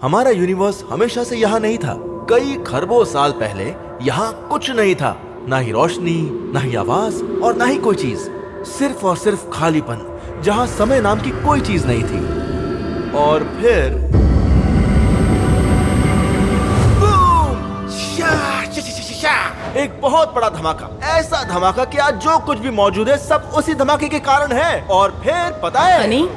हमारा यूनिवर्स हमेशा से यहाँ नहीं था। कई खरबों साल पहले यहाँ कुछ नहीं था, ना ही रोशनी, ना ही आवाज और ना ही कोई चीज, सिर्फ और सिर्फ खालीपन, जहाँ समय नाम की कोई चीज नहीं थी। और फिर एक बहुत बड़ा धमाका, ऐसा धमाका कि आज जो कुछ भी मौजूद है सब उसी धमाके के कारण है। और फिर पता है हनी?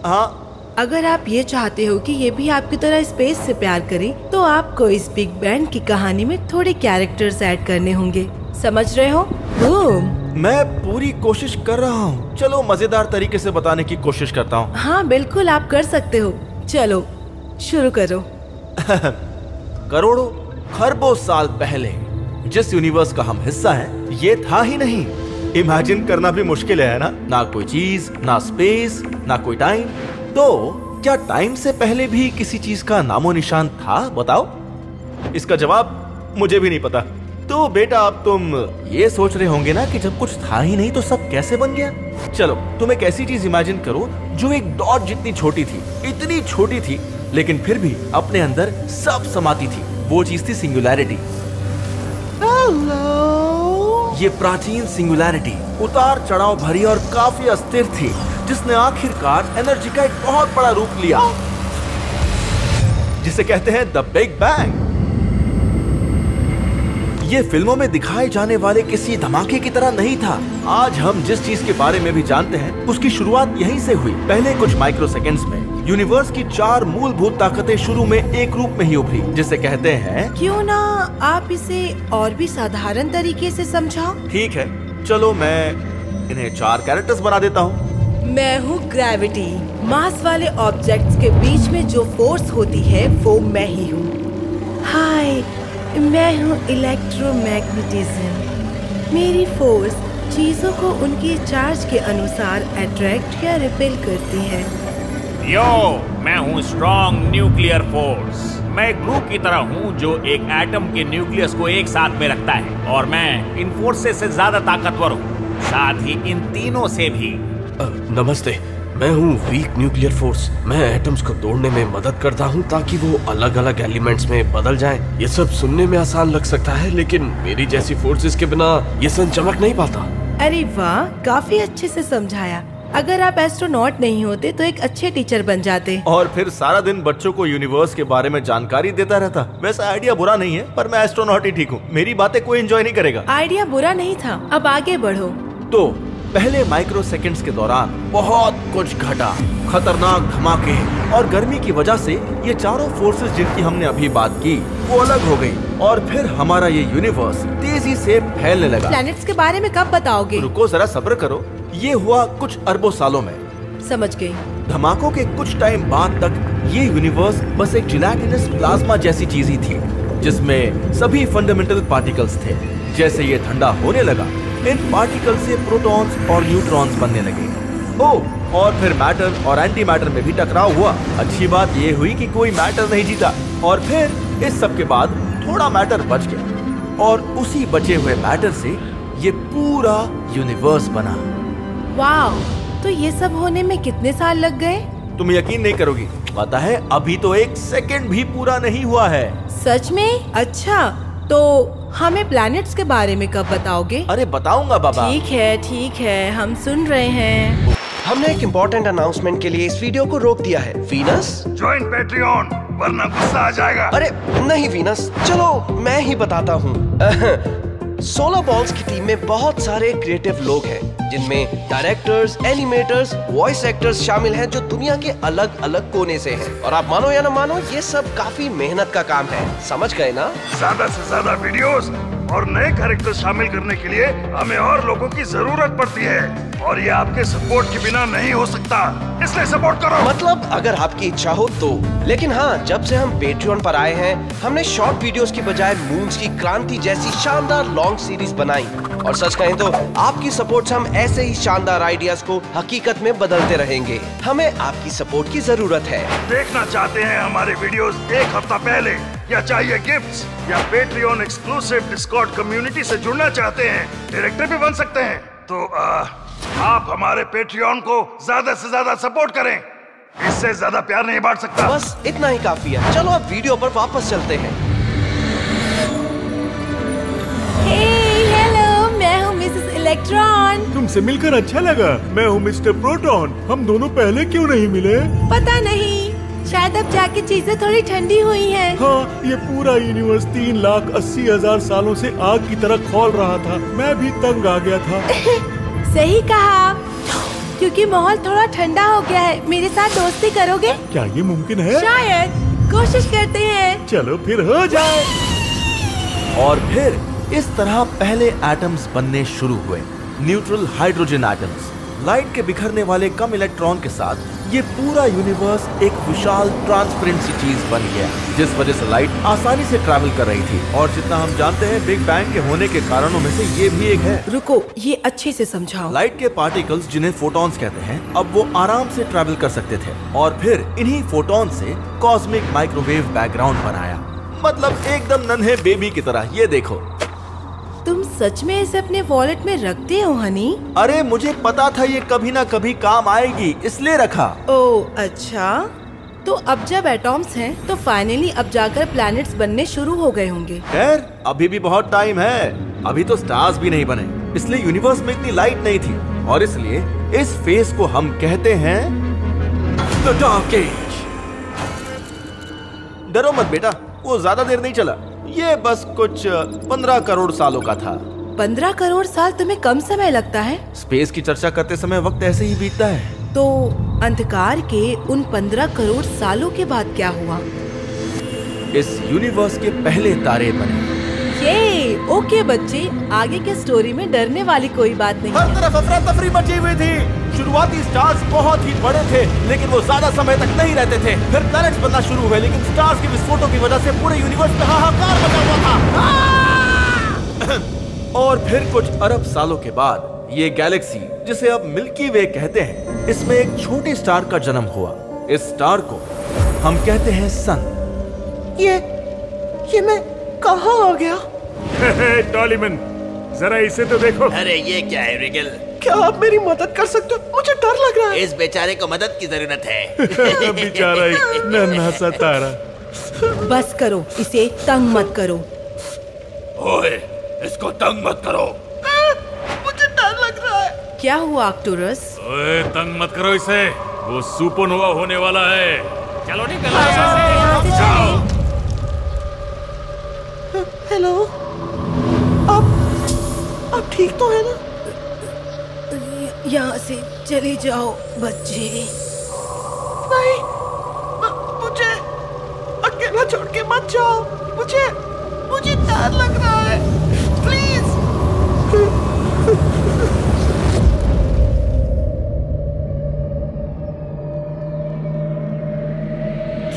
हाँ, अगर आप ये चाहते हो कि ये भी आपकी तरह स्पेस से प्यार करे, तो आपको इस बिग बैंग की कहानी में थोड़े कैरेक्टर्स ऐड करने होंगे, समझ रहे हो? मैं पूरी कोशिश कर रहा हूँ। चलो मजेदार तरीके से बताने की कोशिश करता हूँ। हाँ बिल्कुल, आप कर सकते हो। चलो शुरू करो। करोड़ों खरबों साल पहले जिस यूनिवर्स का हम हिस्सा हैं, ये था ही नहीं। इमेजिन करना भी मुश्किल है ना? ना कोई चीज, ना स्पेस, ना कोई टाइम। तो क्या टाइम से पहले भी किसी चीज का नामो निशान था? बताओ। इसका जवाब मुझे भी नहीं पता। तो बेटा, अब तुम ये सोच रहे होंगे ना कि जब कुछ था ही नहीं तो सब कैसे बन गया। चलो, तुम एक ऐसी चीज इमेजिन करो जो एक डॉट जितनी छोटी थी, इतनी छोटी थी, लेकिन फिर भी अपने अंदर सब समाती थी। वो चीज थी सिंगुलैरिटी। ये प्राचीन सिंगुलैरिटी उतार चढ़ाव भरी और काफी अस्थिर थी, जिसने आखिरकार एनर्जी का एक बहुत बड़ा रूप लिया, जिसे कहते हैं द बिग बैंग। ये फिल्मों में दिखाए जाने वाले किसी धमाके की तरह नहीं था। आज हम जिस चीज के बारे में भी जानते हैं, उसकी शुरुआत यहीं से हुई। पहले कुछ माइक्रो सेकेंड्स में यूनिवर्स की 4 मूलभूत ताकतें शुरू में एक रूप में ही उभरी, जिसे कहते हैं। क्यों ना आप इसे और भी साधारण तरीके से समझाओ? ठीक है, चलो मैं इन्हें 4 कैरेक्टर्स बना देता हूँ। मैं हूँ ग्रेविटी। मास वाले ऑब्जेक्ट्स के बीच में जो फोर्स होती है वो मैं ही हूँ। हाय, मैं हूँ इलेक्ट्रोमैग्नेटिज्म। मेरी फोर्स चीजों को उनकी चार्ज के अनुसार अट्रैक्ट या रिपेल करती है। यो, मैं हूँ स्ट्रॉन्ग न्यूक्लियर फोर्स। मैं एक ग्लू की तरह हूँ जो एक एटम के न्यूक्लियस को एक साथ में रखता है, और मैं इन फोर्सेस से ज्यादा ताकतवर हूँ, साथ ही इन तीनों से भी। नमस्ते, मैं हूँ वीक न्यूक्लियर फोर्स। मैं एटम्स को तोड़ने में मदद करता हूँ ताकि वो अलग अलग एलिमेंट्स में बदल जाएं। ये सब सुनने में आसान लग सकता है, लेकिन मेरी जैसी फोर्सेस के बिना ये सन चमक नहीं पाता। अरे वाह, काफी अच्छे से समझाया। अगर आप एस्ट्रोनॉट नहीं होते तो एक अच्छे टीचर बन जाते। और फिर सारा दिन बच्चों को यूनिवर्स के बारे में जानकारी देता रहता। वैसा आइडिया बुरा नहीं है, पर मैं एस्ट्रोनॉट ही ठीक हूँ। मेरी बातें कोई एंजॉय नहीं करेगा। आइडिया बुरा नहीं था, अब आगे बढ़ो। तो पहले माइक्रो सेकंड्स के दौरान बहुत कुछ घटा। खतरनाक धमाके और गर्मी की वजह से ये चारों फोर्सेस जिनकी हमने अभी बात की, वो अलग हो गई। और फिर हमारा ये यूनिवर्स तेजी से फैलने लगा। प्लैनेट्स के बारे में कब बताओगे? रुको जरा, सब्र करो। ये हुआ कुछ अरबों सालों में। समझ गई। धमाकों के कुछ टाइम बाद तक ये यूनिवर्स बस एक जिलेटिनस प्लाज्मा जैसी चीज ही थी, जिसमें सभी फंडामेंटल पार्टिकल्स थे। जैसे ये ठंडा होने लगा, इन पार्टिकल से प्रोटॉन्स और न्यूट्रॉन्स बनने लगे। ओह, और फिर मैटर और एंटी मैटर में भी टकराव हुआ। अच्छी बात ये हुई कि कोई मैटर नहीं जीता। और फिर इस सब के बाद थोड़ा मैटर बच गया, और उसी बचे हुए मैटर से ये पूरा यूनिवर्स बना। वाह, तो ये सब होने में कितने साल लग गए? तुम यकीन नहीं करोगी, पता है अभी तो 1 सेकंड भी पूरा नहीं हुआ है। सच में? अच्छा, तो हमें प्लैनेट्स के बारे में कब बताओगे? अरे बताऊंगा बाबा। ठीक है, हम सुन रहे हैं। हमने एक इम्पोर्टेंट अनाउंसमेंट के लिए इस वीडियो को रोक दिया है। वीनस, ज्वाइन पैट्रियन, वरना गुस्सा आ जाएगा। अरे नहीं वीनस, चलो मैं ही बताता हूँ। 16 बॉल्स की टीम में बहुत सारे क्रिएटिव लोग हैं, जिनमें डायरेक्टर्स, एनिमेटर्स, वॉइस एक्टर्स शामिल हैं, जो दुनिया के अलग अलग कोने से हैं। और आप मानो या ना मानो, ये सब काफी मेहनत का काम है। समझ गए ना? ज्यादा से ज्यादा वीडियोस और नए कैरेक्टर शामिल करने के लिए हमें और लोगों की जरूरत पड़ती है, और ये आपके सपोर्ट के बिना नहीं हो सकता, इसलिए सपोर्ट करो। मतलब अगर आपकी इच्छा हो तो। लेकिन हाँ, जब से हम पेट्रियन पर आए हैं, हमने शॉर्ट वीडियोस की बजाय मून्स की क्रांति जैसी शानदार लॉन्ग सीरीज बनाई। और सच कहें तो आपकी सपोर्ट से हम ऐसे ही शानदार आइडियाज को हकीकत में बदलते रहेंगे। हमें आपकी सपोर्ट की जरूरत है। देखना चाहते हैं हमारे वीडियोस 1 हफ्ता पहले, या चाहिए गिफ्ट्स, या पेट्रियन एक्सक्लूसिव डिस्कॉर्ड कम्युनिटी से जुड़ना चाहते हैं, डायरेक्टर भी बन सकते हैं, तो आप हमारे पेट्रियन को ज्यादा से ज्यादा सपोर्ट करें। इससे ज्यादा प्यार नहीं बांट सकता। बस इतना ही काफी है। चलो अब वीडियो पर वापस चलते हैं। हेलो, मैं हूँ मिसेस इलेक्ट्रॉन। तुमसे मिलकर अच्छा लगा। मैं हूँ मिस्टर प्रोटॉन। हम दोनों पहले क्यों नहीं मिले? पता नहीं, शायद अब जाके चीजें थोड़ी ठंडी हुई हैं। हाँ, ये पूरा यूनिवर्स 3,80,000 सालों से आग की तरह खौल रहा था। मैं भी तंग आ गया था। सही कहा, क्योंकि माहौल थोड़ा ठंडा हो गया है। मेरे साथ दोस्ती करोगे? क्या ये मुमकिन है? शायद, कोशिश करते हैं। चलो फिर हो जाए। और फिर इस तरह पहले एटम्स बनने शुरू हुए, न्यूट्रल हाइड्रोजन एटम्स। लाइट के बिखरने वाले कम इलेक्ट्रॉन के साथ ये पूरा यूनिवर्स एक विशाल ट्रांसपेरेंट सी चीज बन गया, जिस वजह से लाइट आसानी से ट्रैवल कर रही थी। और जितना हम जानते हैं, बिग बैंग के होने के कारणों में से ये भी एक है। रुको, ये अच्छे से समझाओ। लाइट के पार्टिकल्स, जिन्हें फोटॉन्स कहते हैं, अब वो आराम से ट्रैवल कर सकते थे और फिर इन्हीं फोटॉन से कॉस्मिक माइक्रोवेव बैकग्राउंड बनाया। मतलब एकदम नन्हे बेबी की तरह। ये देखो। तुम सच में इसे अपने वॉलेट में रखते हो हनी? अरे मुझे पता था ये कभी ना कभी काम आएगी, इसलिए रखा। ओह अच्छा, तो अब जब एटॉम्स हैं, तो फाइनली अब जाकर प्लैनेट्स बनने शुरू हो गए होंगे। खैर, अभी भी बहुत टाइम है। अभी तो स्टार्स भी नहीं बने, इसलिए यूनिवर्स में इतनी लाइट नहीं थी और इसलिए इस फेज को हम कहते हैं द डार्क एज। डरो मत बेटा, वो ज्यादा देर नहीं चला। ये बस कुछ 15 करोड़ सालों का था। 15 करोड़ साल तुम्हें कम समय लगता है? स्पेस की चर्चा करते समय वक्त ऐसे ही बीतता है। तो अंधकार के उन 15 करोड़ सालों के बाद क्या हुआ? इस यूनिवर्स के पहले तारे बने। ये ओके बच्चे, आगे के स्टोरी में डरने वाली कोई बात नहीं हर है। तरफ अफरा तफरी मची हुई थी। शुरुआती स्टार्स बहुत ही बड़े थे, लेकिन वो ज्यादा समय तक नहीं रहते थे। फिर प्लैनेट्स बनना शुरू हुए, लेकिन स्टार्स के विस्फोटों की वजह से पूरे यूनिवर्स में हाहाकार मचा हुआ था। और फिर कुछ अरब सालों के बाद ये गैलेक्सी, जिसे अब मिल्की वे कहते हैं, इसमें एक छोटे स्टार का जन्म हुआ। इस स्टार को हम कहते हैं सन। ये मैं कहाँ आ गया? टॉलीमैन, जरा इसे तो देखो। अरे ये क्या है रिगल? क्या आप मेरी मदद कर सकते हो? मुझे डर लग रहा है। इस बेचारे को मदद की जरूरत है। बेचारा एक नन्हा सा तारा। बस करो, इसे तंग मत करो। ओए, इसको तंग मत करो। मुझे डर लग रहा है। क्या हुआ आर्कटूरस? ओए, तंग मत करो इसे, वो सुपरनोवा होने वाला है। चलो निकलो यहाँ से चलें। हेलो, आप ठीक तो है ना? यहाँ से चले जाओ बच्चे। नहीं, मुझे अकेला छोड़ के मत जाओ। मुझे डर लग रहा है। प्लीज।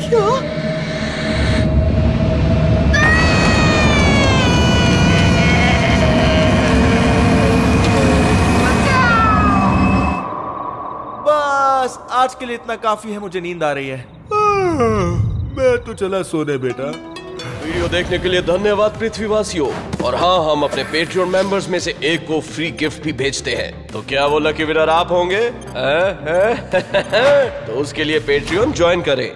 क्या? बस आज के लिए इतना काफी है, मुझे नींद आ रही है। मैं तो चला सोने बेटा। वीडियो देखने के लिए धन्यवाद पृथ्वीवासियों। और हाँ, हम अपने पेट्रियन मेंबर्स में से एक को फ्री गिफ्ट भी भेजते हैं। तो क्या वो लकी विनर आप होंगे? तो उसके लिए पेट्रियन ज्वाइन करें।